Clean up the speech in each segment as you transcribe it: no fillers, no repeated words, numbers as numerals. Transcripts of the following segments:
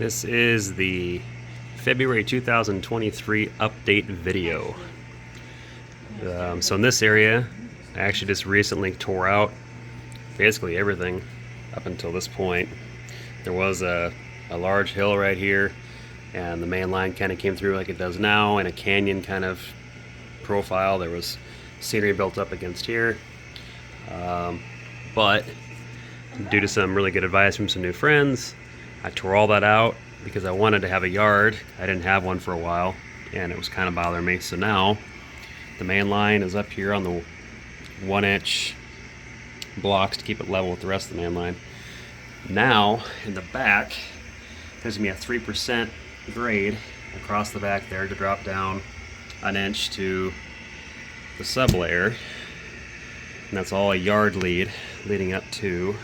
This is the February 2023 update video. So in this area, I actually just recently tore out basically everything up until this point. There was a large hill right here, and the main line kind of came through like it does now, and a canyon kind of profile. There was scenery built up against here. But due to some really good advice from some new friends, I tore all that out because I wanted to have a yard. I didn't have one for a while, and it was kind of bothering me. So now the main line is up here on the 1-inch blocks to keep it level with the rest of the main line. Now in the back, there's gonna be a 3% grade across the back there to drop down an inch to the sublayer, and that's all a yard lead leading up to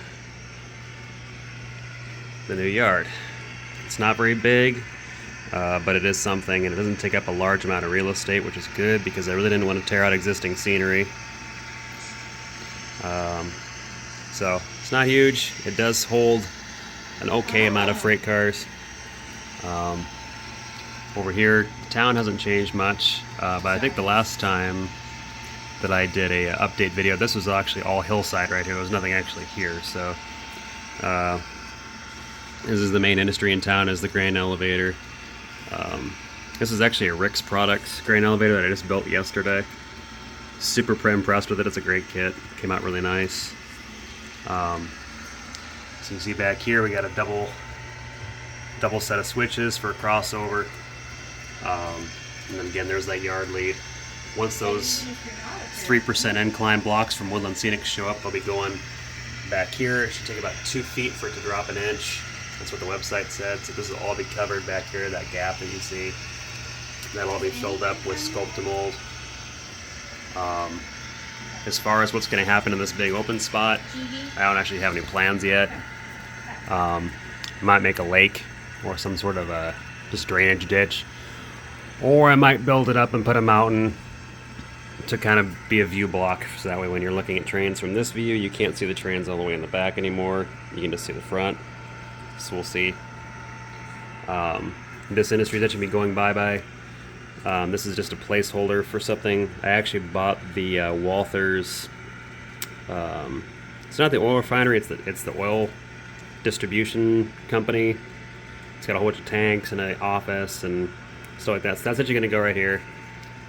the new yard. It's not very big, but it is something, and it doesn't take up a large amount of real estate, which is good because I really didn't want to tear out existing scenery. So it's not huge. It does hold an okay amount of freight cars. Over here, the town hasn't changed much, but I think the last time that I did a update video, this was actually all hillside right here. There was nothing actually here. So this is the main industry in town, is the grain elevator. This is actually a Rick's Products grain elevator that I just built yesterday. Super impressed with it. It's a great kit. Came out really nice. So you can see back here we got a double set of switches for crossover. And then again, there's that yard lead. Once those 3% incline blocks from Woodland Scenic show up, they'll be going back here. It should take about 2 feet for it to drop an inch. That's what the website said. So this will all be covered back here, that gap that you see. That'll all be filled up with Sculptamold. As far as what's going to happen in this big open spot, I don't actually have any plans yet. Might make a lake or some sort of a just drainage ditch, or I might build it up and put a mountain to kind of be a view block, so that way when you're looking at trains from this view, you can't see the trains all the way in the back anymore. You can just see the front. So we'll see. This industry that should be going bye-bye. This is just a placeholder for something. I actually bought the Walthers. It's not the oil refinery. It's the oil distribution company. It's got a whole bunch of tanks and an office and stuff like that. So that's actually going to go right here.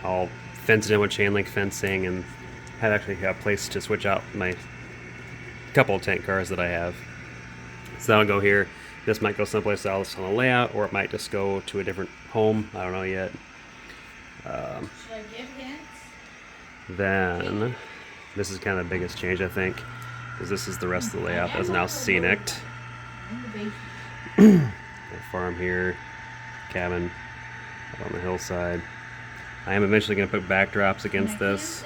I'll fence it in with chain link fencing and actually have a place to switch out my couple of tank cars that I have. So that'll go here. This might go someplace else on the layout, or it might just go to a different home. I don't know yet. Should I give hints? Then this is kind of the biggest change, I think, because this is the rest of the layout that's now scenic. Farm here, cabin up on the hillside. I am eventually going to put backdrops against this.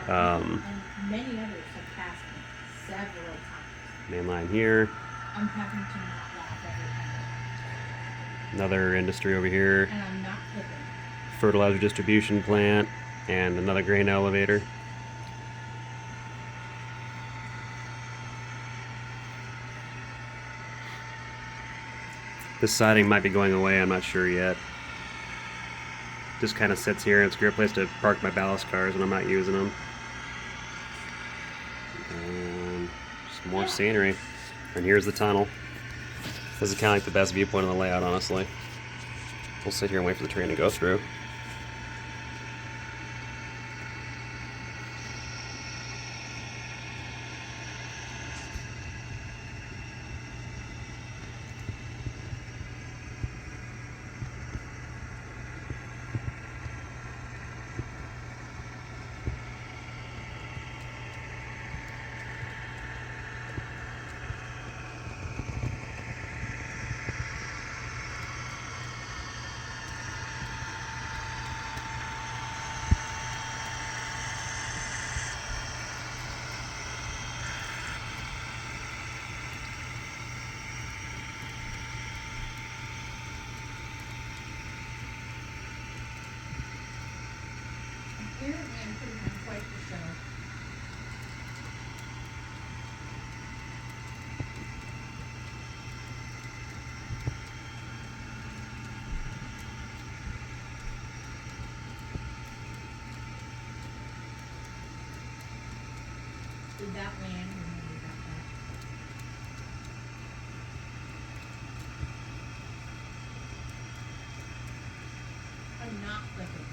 And many others have passed me several times. Main line here. I'm having to not laugh every time. Another industry over here. And I'm not kidding. Fertilizer distribution plant, and another grain elevator. This siding might be going away, I'm not sure yet. Just kind of sits here, and it's a great place to park my ballast cars when I'm not using them. And just more scenery. And here's the tunnel. This is kind of like the best viewpoint of the layout, honestly. We'll sit here and wait for the train to go through. that land and then we got that. I'm not clicking.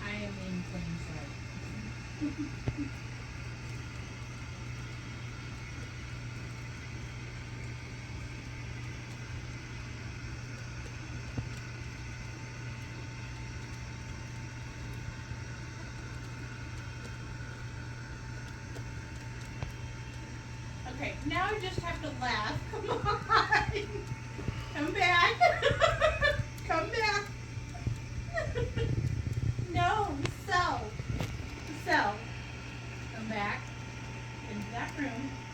I am in plain sight. Okay, now I just have to laugh. Come on. Come back. Come back. No, so. Come back into that room.